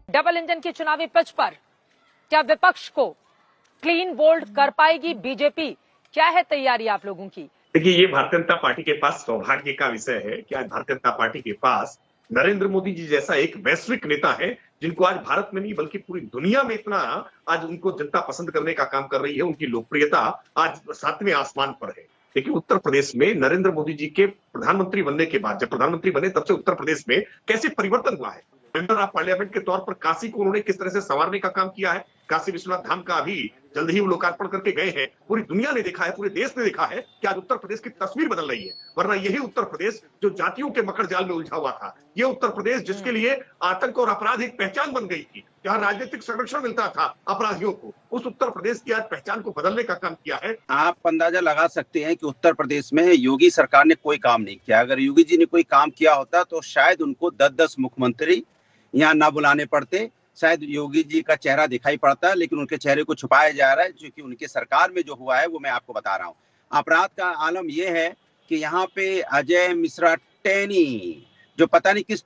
Double engine की चुनावी pitch पर क्या विपक्ष को क्लीन बोल्ड कर पाएगी बीजेपी? क्या है तैयारी आप लोगों की? देखिए, ये भारतीय जनता पार्टी के पास सौभाग्य का विषय है कि आज भारतीय जनता पार्टी के पास नरेंद्र मोदी जी जैसा एक वैश्विक नेता है, जिनको आज भारत में नहीं बल्कि पूरी दुनिया में इतना आज उनको जनता पसंद करने का काम कर रही है। उनकी लोकप्रियता आज 7वें आसमान पर है। देखिए, उत्तर प्रदेश में नरेंद्र मोदी जी के प्रधानमंत्री बनने के बाद, जब प्रधानमंत्री बने तब से उत्तर प्रदेश में कैसे परिवर्तन हुआ है। मेंबर ऑफ पार्लियामेंट के तौर पर काशी को उन्होंने किस तरह से संवारने का काम किया है। काशी विश्वनाथ धाम का अभी जल्द ही वो लोकार्पण करके गए हैं। पूरी दुनिया ने देखा है, पूरे देश ने देखा है कि आज उत्तर प्रदेश की तस्वीर बदल रही है। वरना यही उत्तर प्रदेश जो जातियों के मकर जाल में उलझा हुआ था, ये उत्तर प्रदेश जिसके लिए आतंक और अपराध एक पहचान बन गई थी, जहां राजनीतिक संरक्षण मिलता था अपराधियों को, उस उत्तर प्रदेश की आज पहचान को बदलने का काम किया है। आप अंदाजा लगा सकते हैं कि उत्तर प्रदेश में योगी सरकार ने कोई काम नहीं किया। अगर योगी जी ने कोई काम किया होता तो शायद उनको 10-10 मुख्यमंत्री यहाँ ना बुलाने पड़ते, शायद योगी जी का चेहरा दिखाई पड़ता, लेकिन उनके चेहरे को छुपाया जा रहा है। क्योंकि उनके सरकार में जो हुआ है वो मैं आपको बता रहा हूँ। अपराध का आलम यह है कि यहाँ पे अजय मिश्रा टैनी, जो पता नहीं किस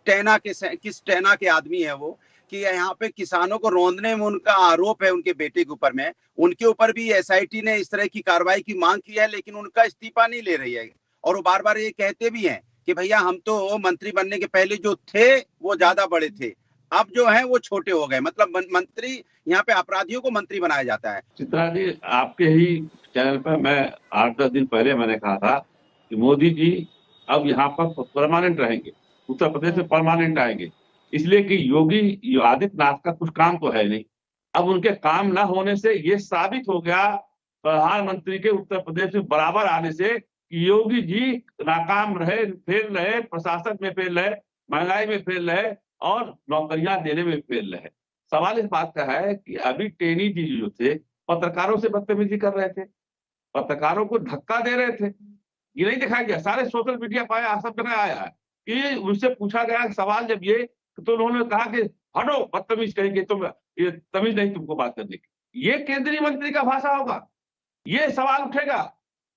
टैना के आदमी है वो, कि यहाँ पे किसानों को रौंदने में उनका आरोप है उनके बेटे के ऊपर में। उनके ऊपर भी एसआईटी ने इस तरह की कार्रवाई की मांग की है, लेकिन उनका इस्तीफा नहीं ले रही है। और वो बार बार ये कहते भी हैं कि भैया हम तो मंत्री बनने के पहले जो थे वो ज्यादा बड़े थे, अब जो है वो छोटे हो गए। मतलब मंत्री, यहाँ पे अपराधियों को मंत्री बनाया जाता है। चित्रा जी, आपके ही चैनल पर मैं 8-10 दिन पहले मैंने कहा था कि मोदी जी अब यहाँ पर परमानेंट रहेंगे, उत्तर प्रदेश में परमानेंट आएंगे, इसलिए कि योगी आदित्यनाथ का कुछ काम तो है नहीं। अब उनके काम न होने से ये साबित हो गया प्रधानमंत्री के उत्तर प्रदेश में बराबर आने से कि योगी जी नाकाम रहे, फेल रहे, प्रशासन में फेल रहे, महंगाई में फेल रहे और नौकरियां देने में फेल रहे। सवाल इस बात का है कि अभी टेनी जी जो थे पत्रकारों से बदतमीजी कर रहे थे, पत्रकारों को धक्का दे रहे थे। ये नहीं दिखाया गया, सारे सोशल मीडिया पाया, सब जगह आया है कि उनसे पूछा गया सवाल जब ये, तो उन्होंने कहा कि हटो, बदतमीज कहेंगे तुम, ये तमीज नहीं तुमको बात करने की। ये केंद्रीय मंत्री का भाषा होगा, ये सवाल उठेगा।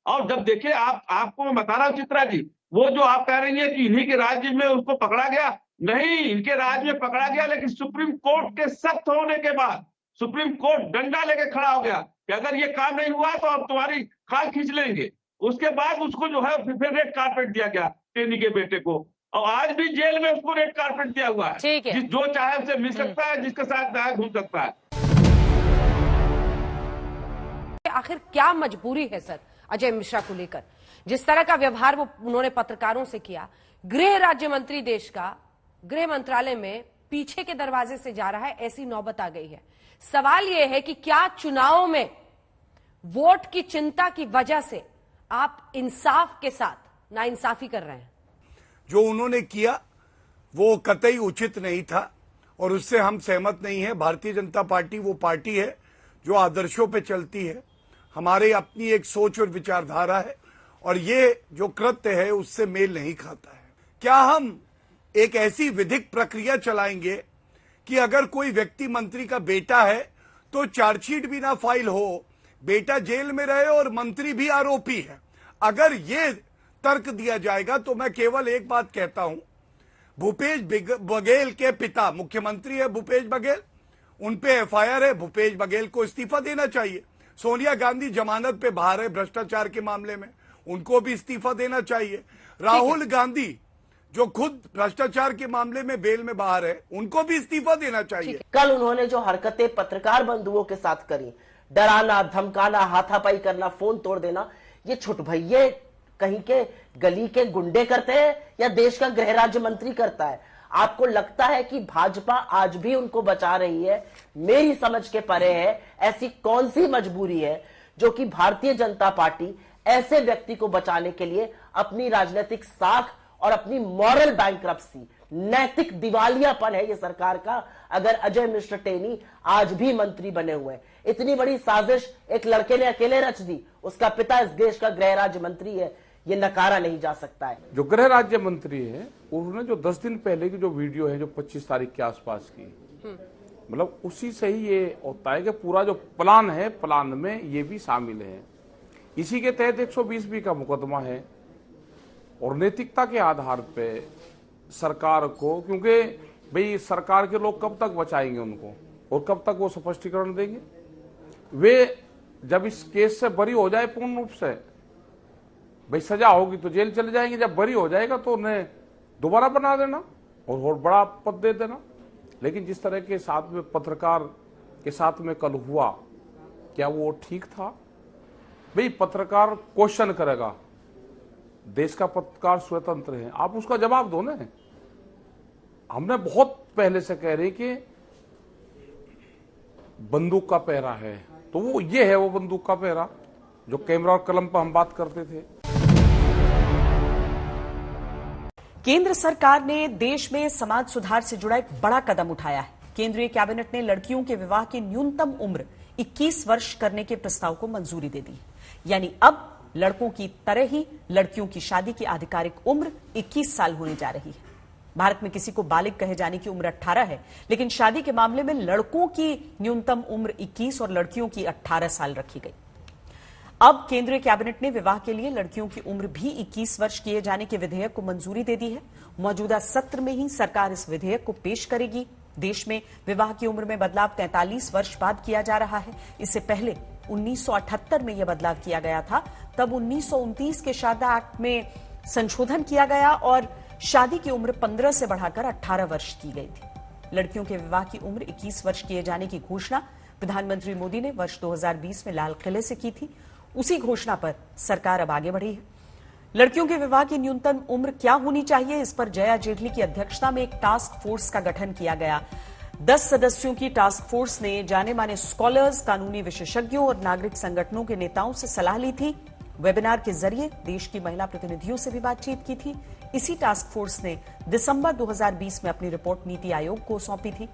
और जब देखिए आपको मैं बता रहा हूँ चित्रा जी, वो जो आप कह रही है कि इन्हीं के राज्य में उसको पकड़ा गया, नहीं, इनके राज्य में पकड़ा गया, लेकिन सुप्रीम कोर्ट के सख्त होने के बाद सुप्रीम कोर्ट डंडा लेके खड़ा हो गया कि अगर ये काम नहीं हुआ तो अब तुम्हारी खाल खींच लेंगे। उसके बाद उसको जो है फिर रेड कार्पेट दिया गया टेनी के बेटे को, और आज भी जेल में उसको रेड कार्पेट दिया हुआ है। जो चाहे उसे मिल सकता है, जिसके साथ चाहे घूम सकता है। आखिर क्या मजबूरी है सर अजय मिश्रा को लेकर? जिस तरह का व्यवहार वो उन्होंने पत्रकारों से किया, गृह राज्य मंत्री देश का गृह मंत्रालय में पीछे के दरवाजे से जा रहा है, ऐसी नौबत आ गई है। सवाल यह है कि क्या चुनाव में वोट की चिंता की वजह से आप इंसाफ के साथ नाइंसाफी कर रहे हैं? जो उन्होंने किया वो कतई उचित नहीं था और उससे हम सहमत नहीं है। भारतीय जनता पार्टी वो पार्टी है जो आदर्शों पे चलती है, हमारे अपनी एक सोच और विचारधारा है, और ये जो कृत्य है उससे मेल नहीं खाता है। क्या हम एक ऐसी विधिक प्रक्रिया चलाएंगे कि अगर कोई व्यक्ति मंत्री का बेटा है तो चार्जशीट भी ना फाइल हो, बेटा जेल में रहे और मंत्री भी आरोपी है? अगर ये तर्क दिया जाएगा तो मैं केवल एक बात कहता हूं, भूपेश बघेल के पिता मुख्यमंत्री है, भूपेश बघेल, उन पे एफआईआर है, भूपेश बघेल को इस्तीफा देना चाहिए। सोनिया गांधी जमानत पे बाहर है भ्रष्टाचार के मामले में, उनको भी इस्तीफा देना चाहिए। राहुल गांधी जो खुद भ्रष्टाचार के मामले में बेल में बाहर है, उनको भी इस्तीफा देना चाहिए। कल उन्होंने जो हरकतें पत्रकार बंधुओं के साथ करी, डराना, धमकाना, हाथापाई करना, फोन तोड़ देना, ये छोट भैये कहीं के गली के गुंडे करते हैं या देश का गृह राज्य मंत्री करता है? आपको लगता है कि भाजपा आज भी उनको बचा रही है? मेरी समझ के परे है। ऐसी कौन सी मजबूरी है जो कि भारतीय जनता पार्टी ऐसे व्यक्ति को बचाने के लिए अपनी राजनीतिक साख और अपनी मॉरल बैंकरप्सी, नैतिक दिवालियापन है ये सरकार का, अगर अजय मिश्रा टेनी आज भी मंत्री बने हुए हैं। इतनी बड़ी साजिश एक लड़के ने अकेले रच दी, उसका पिता इस देश का गृह राज्य मंत्री है, ये नकारा नहीं जा सकता है। जो गृह राज्य मंत्री है उन्होंने जो 10 दिन पहले की जो वीडियो है जो 25 तारीख के आसपास की, मतलब उसी से ही ये होता है कि पूरा जो प्लान है, प्लान में ये भी शामिल है। इसी के तहत 120B का मुकदमा है और नैतिकता के आधार पे सरकार को, क्योंकि भाई सरकार के लोग कब तक बचाएंगे उनको और कब तक वो स्पष्टीकरण देंगे? वे जब इस केस से बरी हो जाए पूर्ण रूप से, भाई सजा होगी तो जेल चले जाएंगे, जब बरी हो जाएगा तो उन्हें दोबारा बना देना और बड़ा पद दे देना। लेकिन जिस तरह के साथ में पत्रकार के साथ में कल हुआ, क्या वो ठीक था? भाई पत्रकार क्वेश्चन करेगा, देश का पत्रकार स्वतंत्र है, आप उसका जवाब दो ना। हमने बहुत पहले से कह रहे कि बंदूक का पहरा है, तो वो ये है वो बंदूक का पहरा जो कैमरा और कलम पर हम बात करते थे। केंद्र सरकार ने देश में समाज सुधार से जुड़ा एक बड़ा कदम उठाया है। केंद्रीय कैबिनेट ने लड़कियों के विवाह की न्यूनतम उम्र 21 वर्ष करने के प्रस्ताव को मंजूरी दे दी। यानी अब लड़कों की तरह ही लड़कियों की शादी की आधिकारिक उम्र 21 साल होने जा रही है। भारत में किसी को बालिग कहे जाने की उम्र 18 है, लेकिन शादी के मामले में लड़कों की न्यूनतम उम्र 21 और लड़कियों की 18 साल रखी गई। अब केंद्रीय कैबिनेट ने विवाह के लिए लड़कियों की उम्र भी 21 वर्ष किए जाने के विधेयक को मंजूरी दे दी है। मौजूदा सत्र में ही सरकार इस विधेयक को पेश करेगी। देश में विवाह की उम्र में बदलाव 43 वर्ष बाद किया जा रहा है। इससे पहले 1978 में यह बदलाव किया गया था। तब 1929 के शादी एक्ट में संशोधन किया गया और शादी की उम्र 15 से बढ़ाकर 18 वर्ष की गई थी। लड़कियों के विवाह की उम्र 21 वर्ष किए जाने की घोषणा प्रधानमंत्री मोदी ने वर्ष 2020 में लाल किले से की थी। उसी घोषणा पर सरकार अब आगे बढ़ी है। लड़कियों के विवाह की न्यूनतम उम्र क्या होनी चाहिए, इस पर जया जेटली की अध्यक्षता में एक टास्क फोर्स का गठन किया गया। 10 सदस्यों की टास्क फोर्स ने जाने माने स्कॉलर्स, कानूनी विशेषज्ञों और नागरिक संगठनों के नेताओं से सलाह ली थी। वेबिनार के जरिए देश की महिला प्रतिनिधियों से भी बातचीत की थी। इसी टास्क फोर्स ने दिसंबर 2020 में अपनी रिपोर्ट नीति आयोग को सौंपी थी।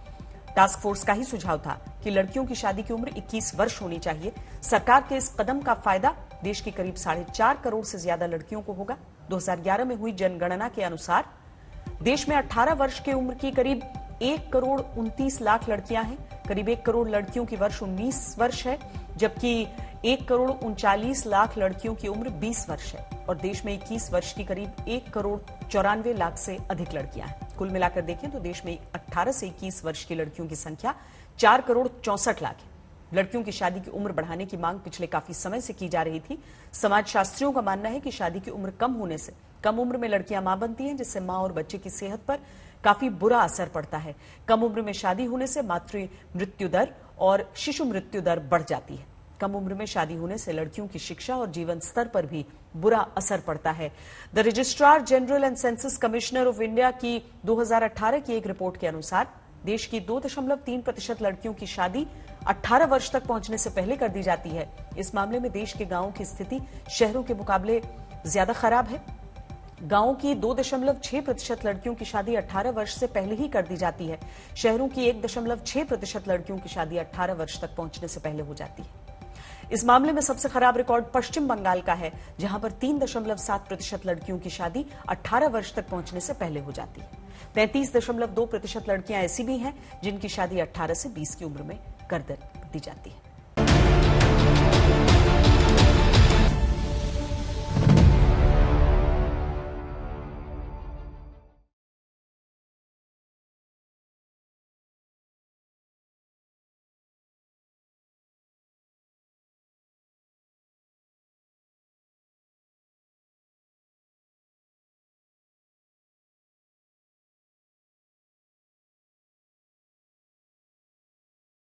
टास्क फोर्स का ही सुझाव था कि लड़कियों की शादी की उम्र 21 वर्ष होनी चाहिए। सरकार के इस कदम का फायदा देश की करीब 4.5 करोड़ से ज्यादा लड़कियों को होगा। 2011 में हुई जनगणना के अनुसार देश में 18 वर्ष की उम्र की करीब 1 करोड़ 29 लाख लड़कियां हैं। करीब 1 करोड़ लड़कियों की वर्ष 19 वर्ष है, जबकि 1 करोड़ 39 लाख लड़कियों की उम्र 20 वर्ष है और देश में 21 वर्ष की करीब 1 करोड़ 94 लाख से अधिक लड़कियां हैं। कुल मिलाकर देखें तो देश में 18 से 21 वर्ष की लड़कियों की संख्या 4 करोड़ 64 लाख है। लड़कियों की शादी की उम्र बढ़ाने की मांग पिछले काफी समय से की जा रही थी। समाज शास्त्रियों का मानना है कि शादी की उम्र कम होने से कम उम्र में लड़कियां मां बनती हैं, जिससे मां और बच्चे की सेहत पर काफी बुरा असर पड़ता है। कम उम्र में शादी होने से मातृ मृत्यु दर और शिशु मृत्यु दर बढ़ जाती है। कम उम्र में शादी होने से लड़कियों की शिक्षा और जीवन स्तर पर भी बुरा असर पड़ता है। The registrar general and census commissioner of India की 2018 की एक रिपोर्ट के अनुसार देश की 2.3% लड़कियों की शादी 18 वर्ष तक पहुंचने से पहले कर दी जाती है। इस मामले में देश के गांवों की स्थिति शहरों के मुकाबले ज्यादा खराब है। गांवों की 2.6% लड़कियों की शादी 18 वर्ष से पहले ही कर दी जाती है। शहरों की 1.6% लड़कियों की शादी 18 वर्ष तक पहुंचने से पहले हो जाती है। इस मामले में सबसे खराब रिकॉर्ड पश्चिम बंगाल का है, जहां पर 3.7% लड़कियों की शादी 18 वर्ष तक पहुंचने से पहले हो जाती है। 33.2% लड़कियां ऐसी भी हैं जिनकी शादी 18 से 20 की उम्र में कर दी जाती है।